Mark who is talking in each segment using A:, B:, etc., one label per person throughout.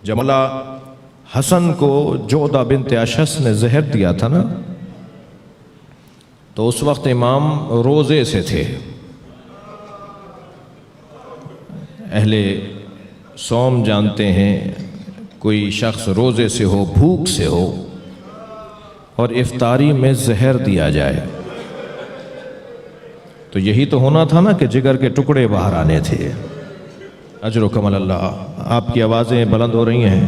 A: جب مولا حسن کو جودہ بنت اشس نے زہر دیا تھا نا، تو اس وقت امام روزے سے تھے. اہل صوم جانتے ہیں، کوئی شخص روزے سے ہو، بھوک سے ہو اور افطاری میں زہر دیا جائے تو یہی تو ہونا تھا نا کہ جگر کے ٹکڑے باہر آنے تھے. اجرکم اللہ. آپ کی آوازیں بلند ہو رہی ہیں.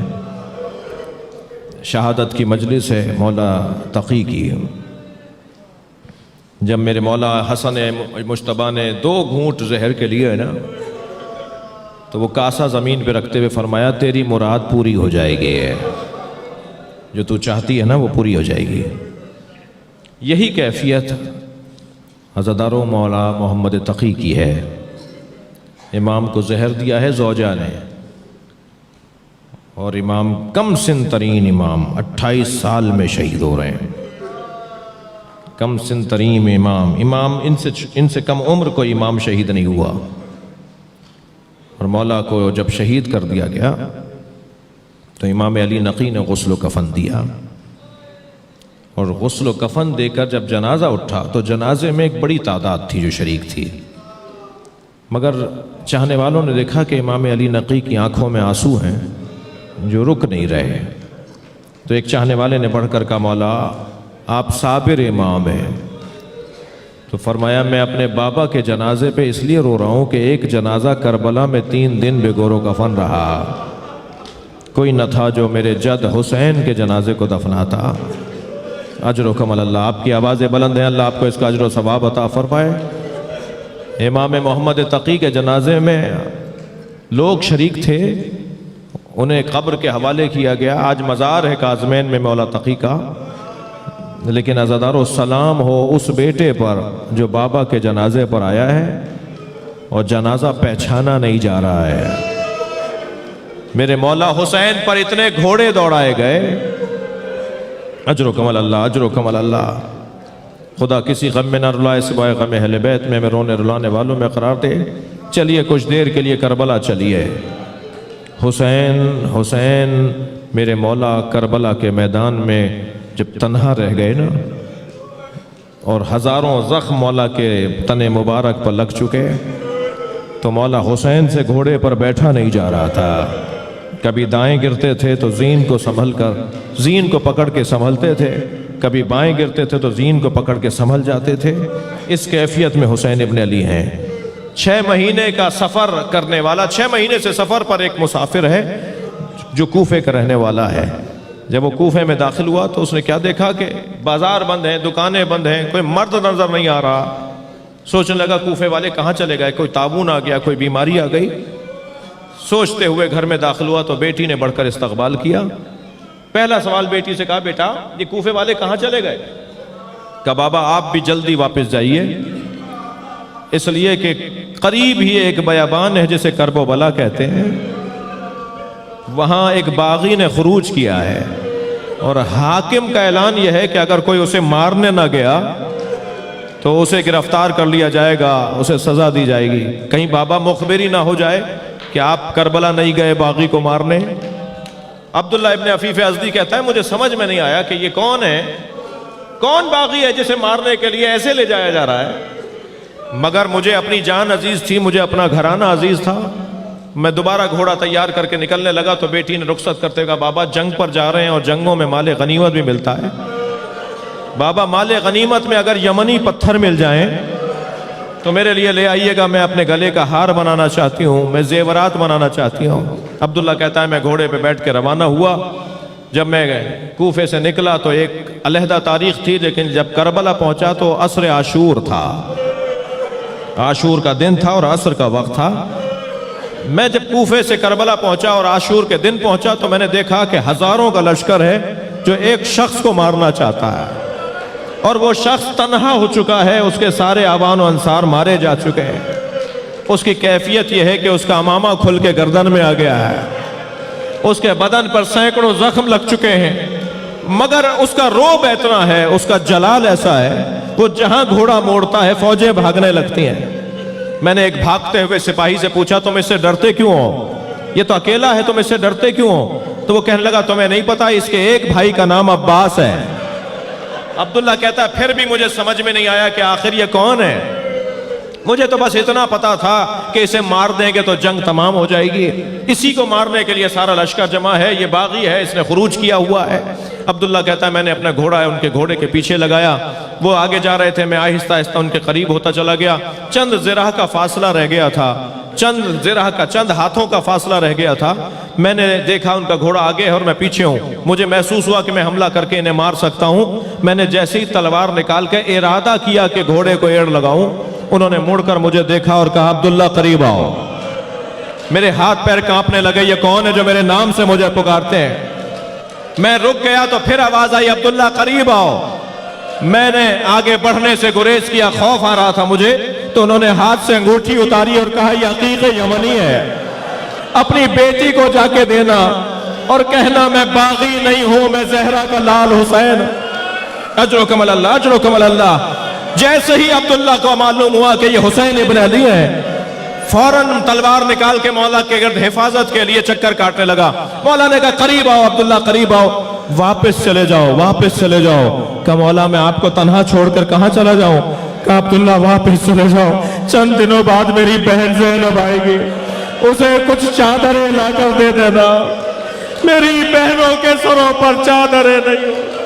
A: شہادت کی مجلس ہے مولا تقی کی. جب میرے مولا حسن مجتبیٰ نے 2 گھونٹ زہر کے لیے نا، تو وہ کاسا زمین پہ رکھتے ہوئے فرمایا تیری مراد پوری ہو جائے گی، جو تو چاہتی ہے نا وہ پوری ہو جائے گی. یہی کیفیت عزادارو مولا محمد تقی کی ہے. امام کو زہر دیا ہے زوجہ نے، اور امام کم سن ترین امام 28 سال میں شہید ہو رہے ہیں. کم سن ترین امام ان سے کم عمر کوئی امام شہید نہیں ہوا. اور مولا کو جب شہید کر دیا گیا تو امام علی نقی نے غسل و کفن دیا، اور غسل و کفن دے کر جب جنازہ اٹھا تو جنازے میں ایک بڑی تعداد تھی جو شریک تھی، مگر چاہنے والوں نے دیکھا کہ امام علی نقی کی آنکھوں میں آنسو ہیں جو رک نہیں رہے. تو ایک چاہنے والے نے بڑھ کر کہا مولا آپ صابر امام ہیں. تو فرمایا میں اپنے بابا کے جنازے پہ اس لیے رو رہا ہوں کہ ایک جنازہ کربلا میں 3 دن بے گور و کفن رہا، کوئی نہ تھا جو میرے جد حسین کے جنازے کو دفناتا. اجرکم اللہ. آپ کی آوازیں بلند ہیں، اللہ آپ کو اس کا اجر و ثواب عطا فرمائے. امام محمد تقی کے جنازے میں لوگ شریک تھے، انہیں قبر کے حوالے کیا گیا. آج مزار ہے کاظمین میں مولا تقی کا، لیکن عزادارو سلام ہو اس بیٹے پر جو بابا کے جنازے پر آیا ہے اور جنازہ پہچانا نہیں جا رہا ہے. میرے مولا حسین پر اتنے گھوڑے دوڑائے گئے. اجرکم اللہ، اجرکم اللہ. خدا کسی غم میں نہ رلائے سوائے غم اہل بیت میں رونے رلانے والوں میں قرار دے. چلیے کچھ دیر کے لیے کربلا چلیے. حسین حسین میرے مولا کربلا کے میدان میں جب تنہا رہ گئے نا، اور ہزاروں زخم مولا کے تن مبارک پر لگ چکے، تو مولا حسین سے گھوڑے پر بیٹھا نہیں جا رہا تھا. کبھی دائیں گرتے تھے تو زین کو سنبھل کر زین کو پکڑ کے سنبھلتے تھے، کبھی بائیں گرتے تھے تو زین کو پکڑ کے سنبھل جاتے تھے. اس کیفیت میں حسین ابن علی ہیں. 6 مہینے کا سفر کرنے والا، 6 مہینے سے سفر پر ایک مسافر ہے جو کوفے کا رہنے والا ہے. جب وہ کوفے میں داخل ہوا تو اس نے کیا دیکھا کہ بازار بند ہیں، دکانیں بند ہیں، کوئی مرد نظر نہیں آ رہا. سوچنے لگا کوفے والے کہاں چلے گئے، کوئی طاعون آ گیا، کوئی بیماری آ گئی. سوچتے ہوئے گھر میں داخل ہوا تو بیٹی نے بڑھ کر استقبال کیا. پہلا سوال بیٹی سے کہا بیٹا یہ کوفے والے کہاں چلے گئے؟ کہا بابا آپ بھی جلدی واپس جائیے، اس لیے کہ قریب ہی ایک بیابان ہے جسے کرب و بلا کہتے ہیں، وہاں ایک باغی نے خروج کیا ہے، اور حاکم کا اعلان یہ ہے کہ اگر کوئی اسے مارنے نہ گیا تو اسے گرفتار کر لیا جائے گا، اسے سزا دی جائے گی. کہیں بابا مخبری نہ ہو جائے کہ آپ کربلا نہیں گئے باغی کو مارنے. عبداللہ ابن عفیف ازدی کہتا ہے مجھے سمجھ میں نہیں آیا کہ یہ کون ہے، کون باغی ہے جسے مارنے کے لیے ایسے لے جایا جا رہا ہے. مگر مجھے اپنی جان عزیز تھی، مجھے اپنا گھرانہ عزیز تھا. میں دوبارہ گھوڑا تیار کر کے نکلنے لگا تو بیٹی نے رخصت کرتے کہا بابا جنگ پر جا رہے ہیں اور جنگوں میں مال غنیمت بھی ملتا ہے. بابا مال غنیمت میں اگر یمنی پتھر مل جائیں تو میرے لیے لے آئیے گا، میں اپنے گلے کا ہار بنانا چاہتی ہوں، میں زیورات بنانا چاہتی ہوں. عبداللہ کہتا ہے میں گھوڑے پہ بیٹھ کے روانہ ہوا. جب میں کوفے سے نکلا تو ایک علیحدہ تاریخ تھی، لیکن جب کربلا پہنچا تو عصر عاشور تھا، عاشور کا دن تھا اور عصر کا وقت تھا. میں جب کوفے سے کربلا پہنچا اور عاشور کے دن پہنچا تو میں نے دیکھا کہ ہزاروں کا لشکر ہے جو ایک شخص کو مارنا چاہتا ہے، اور وہ شخص تنہا ہو چکا ہے، اس کے سارے آوان و انصار مارے جا چکے ہیں. اس کی کیفیت یہ ہے کہ اس کا امامہ کھل کے گردن میں آ گیا ہے، اس کے بدن پر سینکڑوں زخم لگ چکے ہیں، مگر اس کا روب اتنا ہے، اس کا جلال ایسا ہے، وہ جہاں گھوڑا موڑتا ہے فوجیں بھاگنے لگتی ہیں. میں نے ایک بھاگتے ہوئے سپاہی سے پوچھا تم اس سے ڈرتے کیوں ہو؟ یہ تو اکیلا ہے، تم اس سے ڈرتے کیوں ہو؟ تو وہ کہنے لگا تمہیں نہیں پتا اس کے ایک بھائی کا نام عباس ہے۔ عبداللہ کہتا ہے پھر بھی مجھے سمجھ میں نہیں آیا کہ آخر یہ کون ہے، مجھے تو بس اتنا پتا تھا کہ اسے مار دیں گے تو جنگ تمام ہو جائے گی، اسی کو مارنے کے لیے سارا لشکر جمع ہے، یہ باغی ہے، اس نے خروج کیا ہوا ہے۔ عبداللہ کہتا ہے میں نے اپنا گھوڑا ان کے گھوڑے کے پیچھے لگایا، وہ آگے جا رہے تھے، میں آہستہ آہستہ ان کے قریب ہوتا چلا گیا، چند ذراع کا فاصلہ رہ گیا تھا، چند ہاتھوں کا فاصلہ رہ گیا تھا، میں نے دیکھا ان کا گھوڑا آگے ہے اور میں پیچھے ہوں، مجھے محسوس ہوا کہ میں حملہ کر کے انہیں مار سکتا ہوں، میں نے جیسے ہی تلوار نکال کے ارادہ کیا کہ گھوڑے کو ایڑ لگاؤں، انہوں نے مڑ کر مجھے دیکھا اور کہا عبداللہ قریب آؤ۔ میرے ہاتھ پیر کانپنے لگے، یہ کون ہے جو میرے نام سے مجھے پکارتے ہیں؟ میں رک گیا تو پھر آواز آئی عبداللہ قریب آؤ۔ میں نے آگے بڑھنے سے گریز کیا، خوف آ رہا تھا مجھے، تو انہوں نے ہاتھ سے انگوٹھی اتاری اور کہا یہ عقیق یمنی ہے، اپنی بیٹی کو جا کے دینا اور کہنا میں باغی نہیں ہوں، میں زہرا کا لال حسین۔ اجرکم اللہ، اجرکم اللہ۔ جیسے ہی عبداللہ کو معلوم ہوا کہ یہ حسین ابن علی ہے، فوراً تلوار نکال کے مولا کے گرد حفاظت کے لیے چکر کاٹنے لگا۔ مولا نے کہا قریب آؤ عبداللہ قریب آؤ، واپس چلے جاؤ، واپس چلے جاؤ۔ کہا مولا میں آپ کو تنہا چھوڑ کر کہاں چلا جاؤں؟ کہا عبداللہ واپس چلے جاؤ، چند دنوں بعد میری بہن زینب آئے گی، اسے کچھ چادریں لا کر دے دینا، میری بہنوں کے سروں پر چادریں نہیں۔